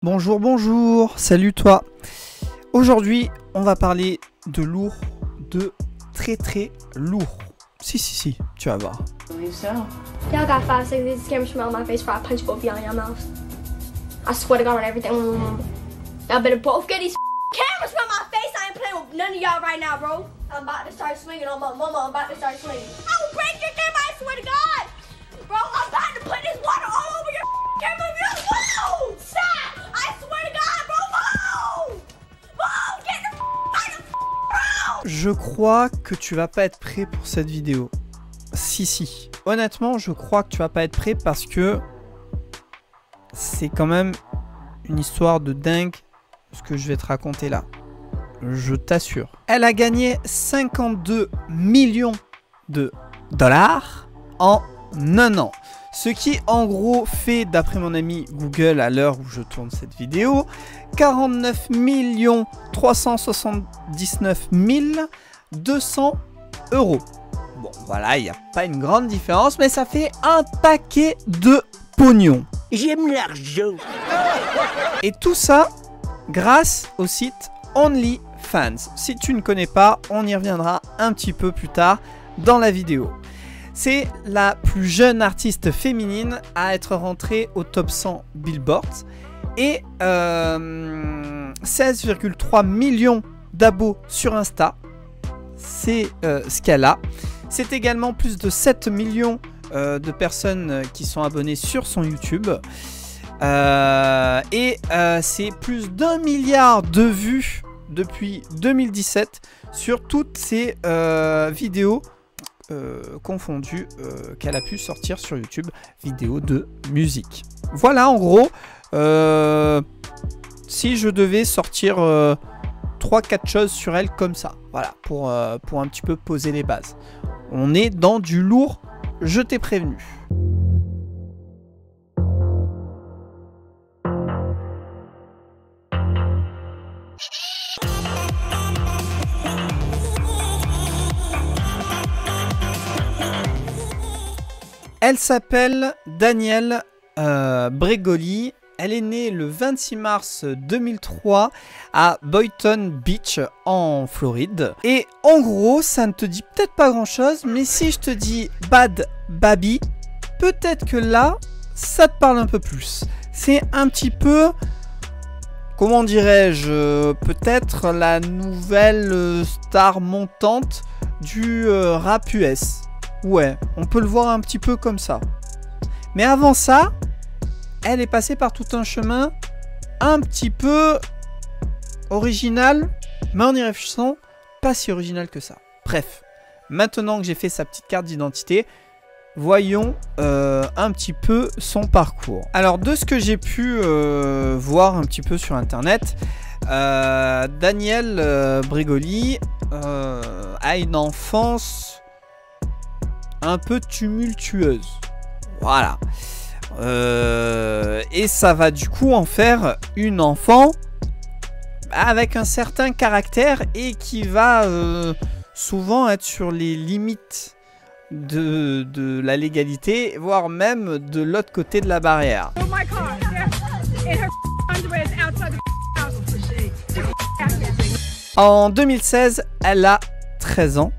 Bonjour, bonjour, salut toi. Aujourd'hui, on va parler de lourd, de très lourd. Si, tu vas voir. Y'all got 5 seconds to scare me smell my face before I punch both y'all in your mouth. I swear to God on everything. Y'all better both get these cameras from my face. I ain't playing with none of y'all right now, bro. I'm about to start swinging on my mama. I'm about to start swinging. I will break your camera, I swear to God. Bro, I'm about to put this water all over your camera. Whoa! Stop! I swear to God, bro, move! Move! Get the out of bro! Je crois que tu vas pas être prêt pour cette vidéo. Si. Honnêtement, je crois que tu vas pas être prêt parce que c'est quand même une histoire de dingue ce que je vais te raconter là. Je t'assure. Elle a gagné 52 millions de dollars en un an. Ce qui en gros fait, d'après mon ami Google à l'heure où je tourne cette vidéo, 49 379 200 euros. Bon voilà, il n'y a pas une grande différence, mais ça fait un paquet de pognon. J'aime l'argent. Et tout ça grâce au site OnlyFans. Si tu ne connais pas, on y reviendra un petit peu plus tard dans la vidéo. C'est la plus jeune artiste féminine à être rentrée au top 100 Billboard et 16,3 millions d'abos sur Insta. C'est ce qu'elle a. C'est également plus de 7 millions de personnes qui sont abonnées sur son YouTube. C'est plus d'1 milliard de vues depuis 2017 sur toutes ces vidéos confondues qu'elle a pu sortir sur YouTube, vidéos de musique. Voilà en gros, si je devais sortir 3-4 choses sur elle comme ça, voilà, pour un petit peu poser les bases. On est dans du lourd, je t'ai prévenu. Elle s'appelle Danielle Bregoli. Elle est née le 26 mars 2003 à Boynton Beach en Floride. Et en gros, ça ne te dit peut-être pas grand-chose, mais si je te dis Bad Baby, peut-être que là, ça te parle un peu plus. C'est un petit peu, comment dirais-je, peut-être la nouvelle star montante du rap US. Ouais, on peut le voir un petit peu comme ça. Mais avant ça, elle est passée par tout un chemin un petit peu original, mais en y réfléchissant, pas si original que ça. Bref, maintenant que j'ai fait sa petite carte d'identité, voyons un petit peu son parcours. Alors, de ce que j'ai pu voir un petit peu sur internet, Danielle Bregoli a une enfance un peu tumultueuse. Voilà. Et ça va du coup en faire une enfant avec un certain caractère et qui va souvent être sur les limites de la légalité, voire même de l'autre côté de la barrière. En 2016, elle a 13 ans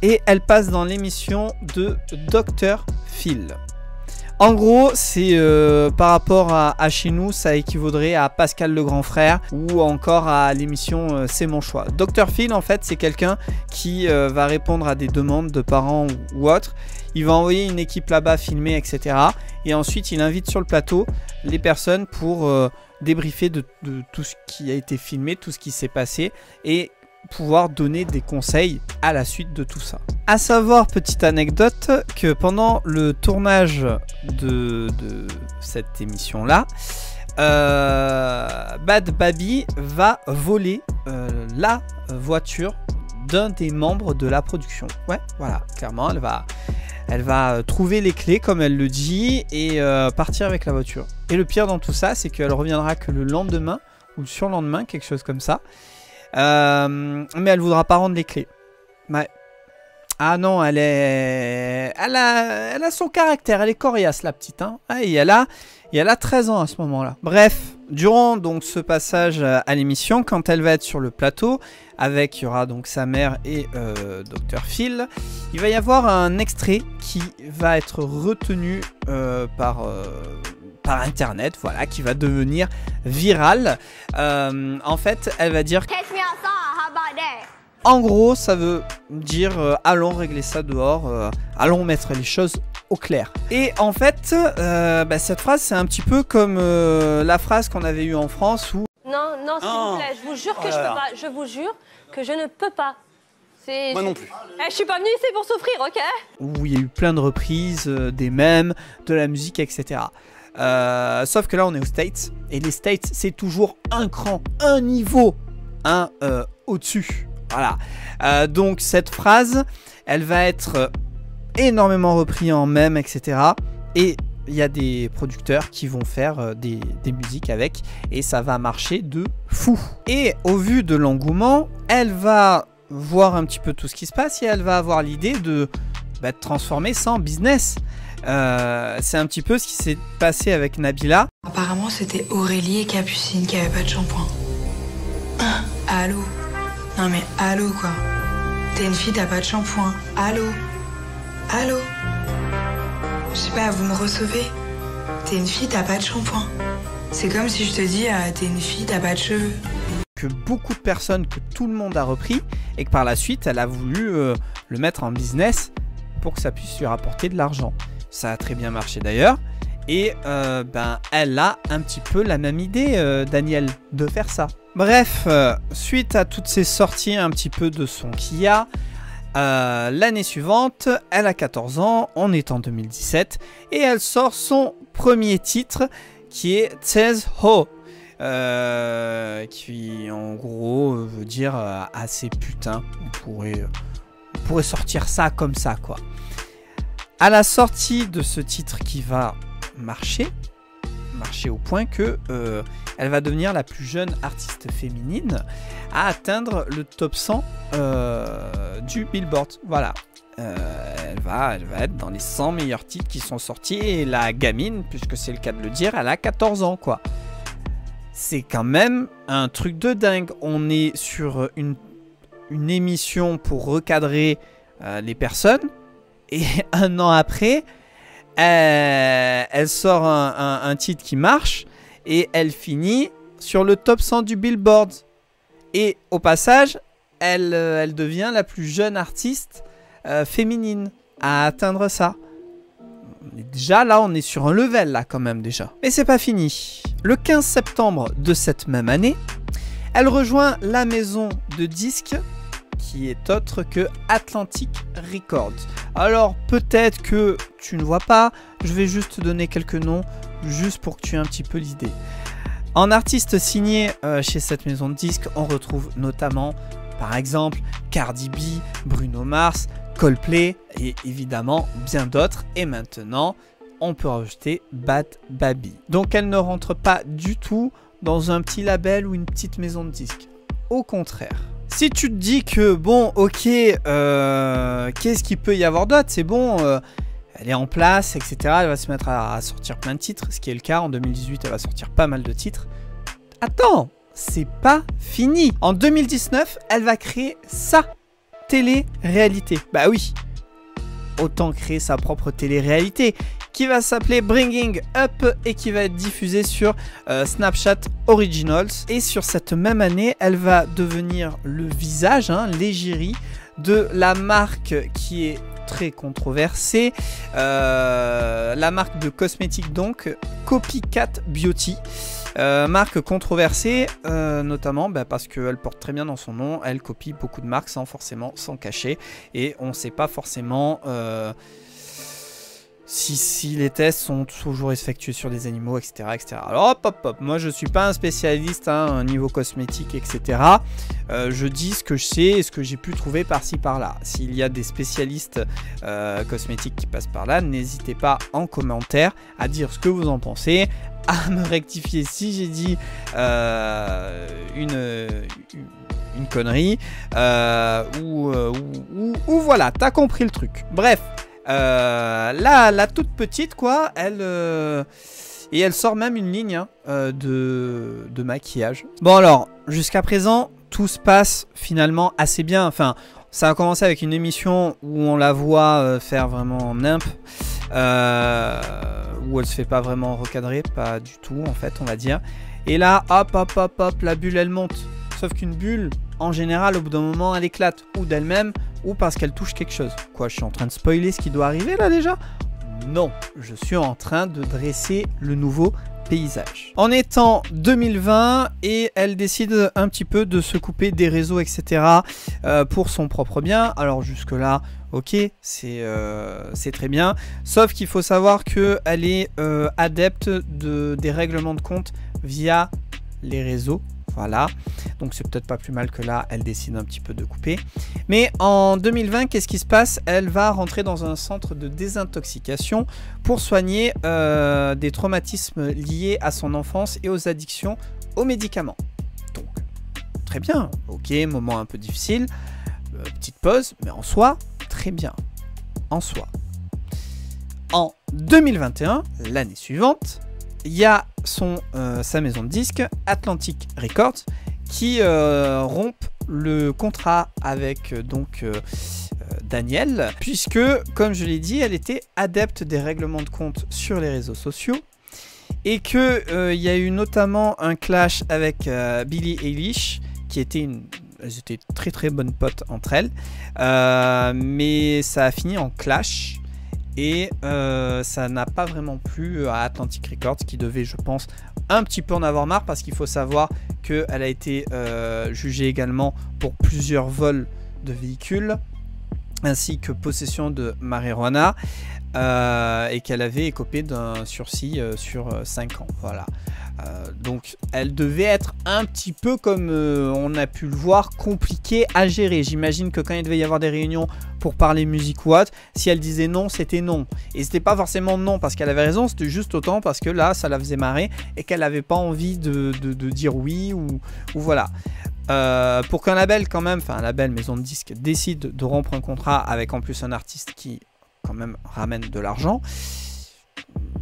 et elle passe dans l'émission de Dr Phil. En gros, c'est par rapport à chez nous, ça équivaudrait à Pascal le grand frère ou encore à l'émission C'est mon choix. Dr Phil, en fait, c'est quelqu'un qui va répondre à des demandes de parents ou autres. Il va envoyer une équipe là-bas filmer, etc. Et ensuite, il invite sur le plateau les personnes pour débriefer de tout ce qui a été filmé, tout ce qui s'est passé et pouvoir donner des conseils à la suite de tout ça. À savoir, petite anecdote, que pendant le tournage de cette émission là, Bad Baby va voler la voiture d'un des membres de la production. Ouais, voilà, clairement, elle va trouver les clés comme elle le dit et partir avec la voiture. Et le pire dans tout ça, c'est qu'elle reviendra que le lendemain ou le surlendemain, quelque chose comme ça. Mais elle voudra pas rendre les clés. Ouais. Ah non, elle a son caractère, elle est coriace la petite, hein. Ah, et elle a 13 ans à ce moment-là. Bref, durant donc ce passage à l'émission, quand elle va être sur le plateau, il y aura donc sa mère et Dr Phil, il va y avoir un extrait qui va être retenu par internet, voilà, qui va devenir viral. En fait, elle va dire... Catch me outside, how about that? En gros, ça veut dire allons régler ça dehors, allons mettre les choses au clair. Et en fait, cette phrase, c'est un petit peu comme la phrase qu'on avait eue en France où... Non, non, s'il vous plaît, je vous jure que je peux pas. Je vous jure que je ne peux pas. Moi non plus. Je suis pas venue ici pour souffrir, ok? Où il y a eu plein de reprises, des mèmes, de la musique, etc. Sauf que là, on est aux States. Et les States, c'est toujours un cran, un niveau, au-dessus. Voilà. Donc cette phrase, elle va être énormément reprise en mème, etc. Et il y a des producteurs qui vont faire des musiques avec. Et ça va marcher de fou. Et au vu de l'engouement, elle va voir un petit peu tout ce qui se passe. Et elle va avoir l'idée de transformer ça en business. C'est un petit peu ce qui s'est passé avec Nabila. Apparemment, c'était Aurélie et Capucine qui avaient pas de shampoing. Allô? Non mais allô quoi. T'es une fille, t'as pas de shampoing. Allô? Allô? Je sais pas, vous me recevez? T'es une fille, t'as pas de shampoing. C'est comme si je te dis, t'es une fille, t'as pas de cheveux. Que beaucoup de personnes, que tout le monde a repris, et que par la suite, elle a voulu le mettre en business pour que ça puisse lui rapporter de l'argent. Ça a très bien marché d'ailleurs. Et elle a un petit peu la même idée, Danielle, de faire ça. Bref, suite à toutes ces sorties un petit peu de son Kia, l'année suivante, elle a 14 ans, on est en 2017, et elle sort son premier titre qui est Says Ho, qui en gros veut dire assez putain. On pourrait sortir ça comme ça, quoi. À la sortie de ce titre qui va marcher au point que elle va devenir la plus jeune artiste féminine à atteindre le top 100 du Billboard. Voilà. Elle va être dans les 100 meilleurs titres qui sont sortis, et la gamine, puisque c'est le cas de le dire, elle a 14 ans, quoi. C'est quand même un truc de dingue. On est sur une émission pour recadrer les personnes, et un an après, elle sort un titre qui marche, et elle finit sur le top 100 du Billboard. Et au passage, elle devient la plus jeune artiste féminine à atteindre ça. Déjà là, on est sur un level là quand même déjà. Mais c'est pas fini. Le 15 septembre de cette même année, elle rejoint la maison de disques qui est autre que Atlantic Records. Alors peut-être que tu ne vois pas, je vais juste te donner quelques noms, juste pour que tu aies un petit peu l'idée. En artiste signé chez cette maison de disques, on retrouve notamment, par exemple, Cardi B, Bruno Mars, Coldplay et évidemment bien d'autres. Et maintenant, on peut rajouter Bad Baby. Donc elle ne rentre pas du tout dans un petit label ou une petite maison de disques. Au contraire. Si tu te dis que bon, ok, qu'est-ce qu'il peut y avoir d'autre? C'est bon, elle est en place, etc. Elle va se mettre à sortir plein de titres, ce qui est le cas. En 2018, elle va sortir pas mal de titres. Attends, c'est pas fini. En 2019, elle va créer sa télé-réalité. Bah oui, autant créer sa propre télé-réalité qui va s'appeler Bringing Up et qui va être diffusée sur Snapchat Originals. Et sur cette même année, elle va devenir le visage, l'égérie de la marque qui est très controversée, la marque de cosmétiques donc, Copycat Beauty. Marque controversée, notamment parce qu'elle porte très bien dans son nom, elle copie beaucoup de marques sans forcément s'en cacher, et on ne sait pas forcément si les tests sont toujours effectués sur des animaux, etc. etc. Alors hop, moi je suis pas un spécialiste niveau cosmétique, etc. Je dis ce que je sais et ce que j'ai pu trouver par-ci par-là. S'il y a des spécialistes cosmétiques qui passent par là, n'hésitez pas en commentaire à dire ce que vous en pensez, à me rectifier si j'ai dit une connerie, ou voilà, t'as compris le truc. Bref, la toute petite quoi, elle Et elle sort même une ligne hein, de maquillage. Bon alors, jusqu'à présent, tout se passe finalement assez bien. Enfin, ça a commencé avec une émission où on la voit faire vraiment nimp. Où elle se fait pas vraiment recadrer, pas du tout en fait, on va dire. Et là, hop, hop, hop, hop, la bulle elle monte. Sauf qu'une bulle, en général, au bout d'un moment, elle éclate. Ou d'elle-même, ou parce qu'elle touche quelque chose. Quoi, je suis en train de spoiler ce qui doit arriver là déjà? Non, je suis en train de dresser le nouveau paysage. On est en 2020 et elle décide un petit peu de se couper des réseaux, etc. Pour son propre bien. Alors jusque là, ok, c'est très bien. Sauf qu'il faut savoir qu'elle est adepte des règlements de compte via les réseaux. Voilà, donc c'est peut-être pas plus mal que là, elle décide un petit peu de couper. Mais en 2020, qu'est-ce qui se passe? Elle va rentrer dans un centre de désintoxication pour soigner des traumatismes liés à son enfance et aux addictions aux médicaments. Donc, très bien, ok, moment un peu difficile, petite pause, mais en soi, très bien, en soi. En 2021, l'année suivante, il y a sa maison de disques, Atlantic Records, qui rompt le contrat avec Danielle, puisque, comme je l'ai dit, elle était adepte des règlements de compte sur les réseaux sociaux, et qu'il y a eu notamment un clash avec Billie Eilish, qui était elles étaient très très bonnes potes entre elles, mais ça a fini en clash. Et ça n'a pas vraiment plu à Atlantic Records qui devait, je pense, un petit peu en avoir marre parce qu'il faut savoir qu'elle a été jugée également pour plusieurs vols de véhicules ainsi que possession de marijuana et qu'elle avait écopé d'un sursis sur 5 ans. Voilà. Donc elle devait être un petit peu comme on a pu le voir, compliquée à gérer. J'imagine que quand il devait y avoir des réunions pour parler musique ou autre, si elle disait non, c'était non. Et c'était pas forcément non parce qu'elle avait raison, c'était juste autant parce que là ça la faisait marrer et qu'elle n'avait pas envie de dire oui ou voilà. Pour qu'un label quand même, enfin un label maison de disques décide de rompre un contrat avec en plus un artiste qui quand même ramène de l'argent,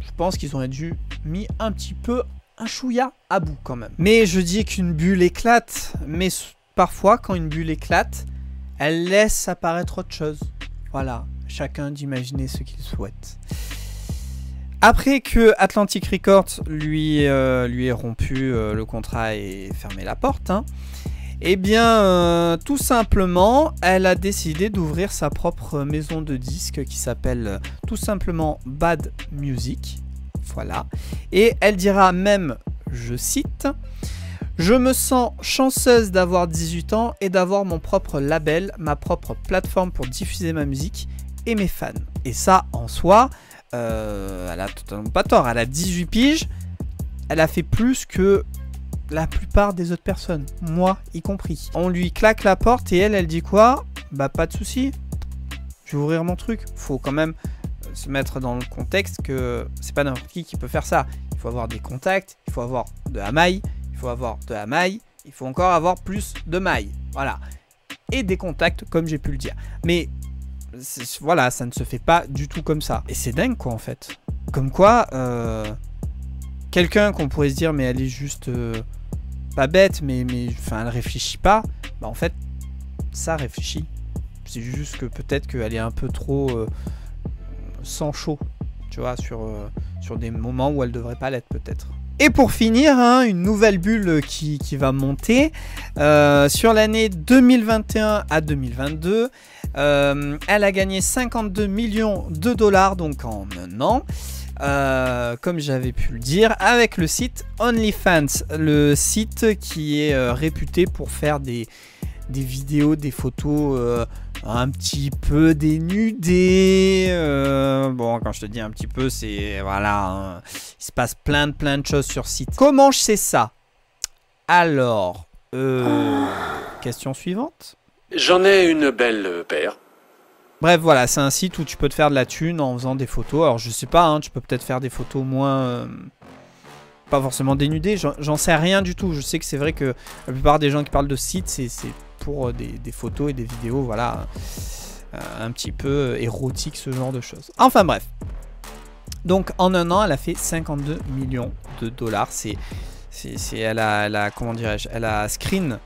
je pense qu'ils auraient dû mis un petit peu un chouïa à bout quand même. Mais je dis qu'une bulle éclate, mais parfois quand une bulle éclate, elle laisse apparaître autre chose. Voilà, chacun d'imaginer ce qu'il souhaite. Après que Atlantic Records lui ait rompu le contrat et fermé la porte, hein, eh bien, tout simplement, elle a décidé d'ouvrir sa propre maison de disques qui s'appelle tout simplement Bad Music. Voilà. Et elle dira même, je cite, « Je me sens chanceuse d'avoir 18 ans et d'avoir mon propre label, ma propre plateforme pour diffuser ma musique et mes fans. » Et ça, en soi, elle a totalement pas tort. Elle a 18 piges, elle a fait plus que la plupart des autres personnes, moi y compris. On lui claque la porte et elle dit quoi? Bah pas de souci, je vais ouvrir mon truc. Faut quand même se mettre dans le contexte que c'est pas n'importe qui peut faire ça. Il faut avoir des contacts, il faut avoir de la maille, il faut avoir de la maille, il faut encore avoir plus de maille. Voilà. Et des contacts comme j'ai pu le dire. Mais voilà, ça ne se fait pas du tout comme ça. Et c'est dingue quoi en fait. Comme quoi, quelqu'un qu'on pourrait se dire mais elle est juste pas bête, mais enfin elle réfléchit pas. Bah en fait, ça réfléchit. C'est juste que peut-être qu'elle est un peu trop sans chaud, tu vois, sur des moments où elle devrait pas l'être peut-être. Et pour finir, hein, une nouvelle bulle qui va monter sur l'année 2021 à 2022. Elle a gagné 52 millions de dollars donc en un an. Comme j'avais pu le dire, avec le site OnlyFans, le site qui est réputé pour faire des vidéos, des photos un petit peu dénudées. Bon, quand je te dis un petit peu, c'est voilà, hein, il se passe plein de choses sur site. Comment je sais ça? Alors, question suivante. J'en ai une belle paire. Bref, voilà, c'est un site où tu peux te faire de la thune en faisant des photos. Alors, je sais pas, hein, tu peux peut-être faire des photos moins... pas forcément dénudées, j'en sais rien du tout. Je sais que c'est vrai que la plupart des gens qui parlent de sites, c'est pour des photos et des vidéos, voilà, un petit peu érotiques, ce genre de choses. Enfin bref. Donc en un an, elle a fait 52 millions de dollars. Elle a comment dirais-je, elle a screen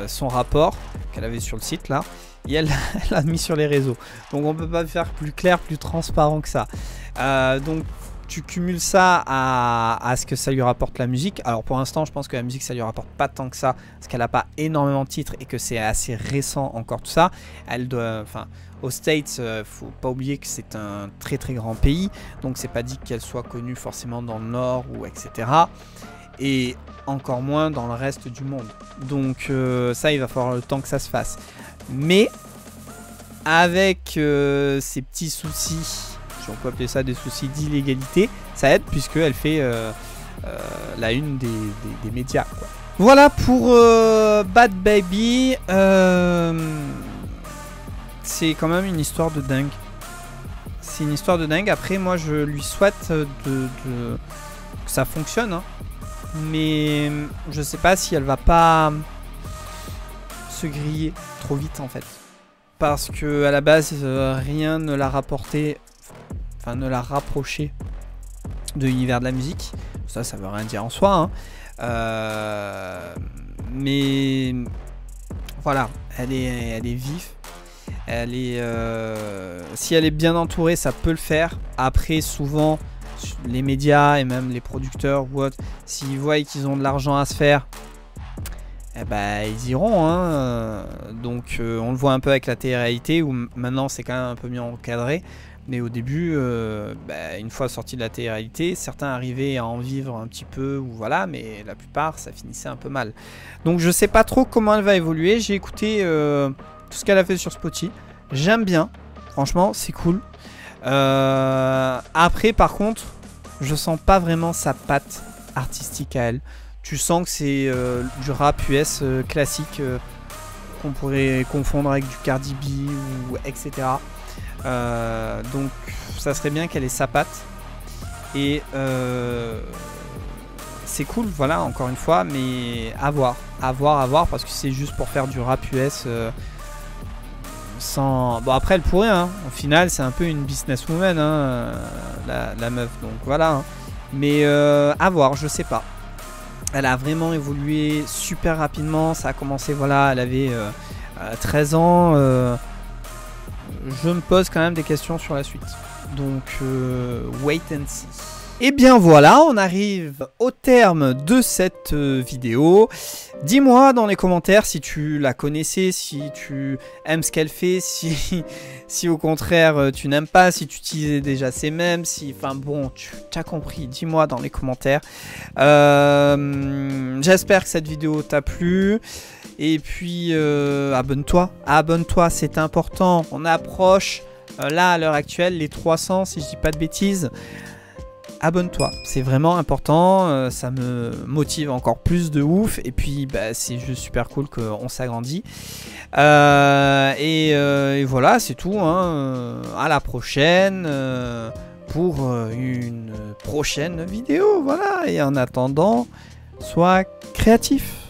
son rapport qu'elle avait sur le site là. Et elle l'a mis sur les réseaux. Donc on peut pas faire plus clair, plus transparent que ça. Donc tu cumules ça à ce que ça lui rapporte la musique. Alors pour l'instant je pense que la musique ça lui rapporte pas tant que ça. Parce qu'elle a pas énormément de titres et que c'est assez récent encore tout ça. Elle doit, enfin aux States, faut pas oublier que c'est un très très grand pays. Donc c'est pas dit qu'elle soit connue forcément dans le Nord ou etc. Et encore moins dans le reste du monde. Donc ça il va falloir le temps que ça se fasse. Mais avec ces petits soucis, si on peut appeler ça des soucis d'illégalité, ça aide puisqu'elle fait la une des médias, quoi. Voilà pour Bhad Bhabie. C'est quand même une histoire de dingue. C'est une histoire de dingue. Après moi je lui souhaite que ça fonctionne, hein. Mais je sais pas si elle va pas se griller trop vite en fait, parce que à la base rien ne l'a rapporté, enfin ne l'a rapproché de l'univers de la musique. Ça veut rien dire en soi, hein. Mais voilà, elle est vive, elle est si elle est bien entourée ça peut le faire. Après souvent les médias et même les producteurs ou autres, s'ils voient qu'ils ont de l'argent à se faire, eh ben, ils iront, hein. Donc on le voit un peu avec la télé-réalité où maintenant c'est quand même un peu mieux encadré. Mais au début, une fois sorti de la télé-réalité, certains arrivaient à en vivre un petit peu, ou voilà, mais la plupart ça finissait un peu mal. Donc je sais pas trop comment elle va évoluer. J'ai écouté tout ce qu'elle a fait sur Spotify. J'aime bien, franchement c'est cool. Après par contre, je sens pas vraiment sa patte artistique à elle. Tu sens que c'est du rap US classique qu'on pourrait confondre avec du Cardi B ou etc. Donc ça serait bien qu'elle ait sa patte. Et c'est cool, voilà, encore une fois, mais à voir, parce que c'est juste pour faire du rap US sans... Bon après elle pourrait, hein. Au final c'est un peu une businesswoman, hein, la meuf, donc voilà, hein. Mais à voir, je sais pas. Elle a vraiment évolué super rapidement. Ça a commencé, voilà, elle avait 13 ans. Je me pose quand même des questions sur la suite. Donc, wait and see. Et bien voilà, on arrive au terme de cette vidéo. Dis-moi dans les commentaires si tu la connaissais, si tu aimes ce qu'elle fait, si au contraire tu n'aimes pas, si tu utilisais déjà ces mèmes, si, enfin bon, tu as compris, dis-moi dans les commentaires. J'espère que cette vidéo t'a plu. Et puis abonne-toi, c'est important. On approche là à l'heure actuelle les 300 si je dis pas de bêtises. Abonne-toi, c'est vraiment important, ça me motive encore plus de ouf. Et puis bah, c'est juste super cool qu'on s'agrandit. Et voilà, c'est tout, hein. À la prochaine pour une prochaine vidéo. Voilà, et en attendant, sois créatif.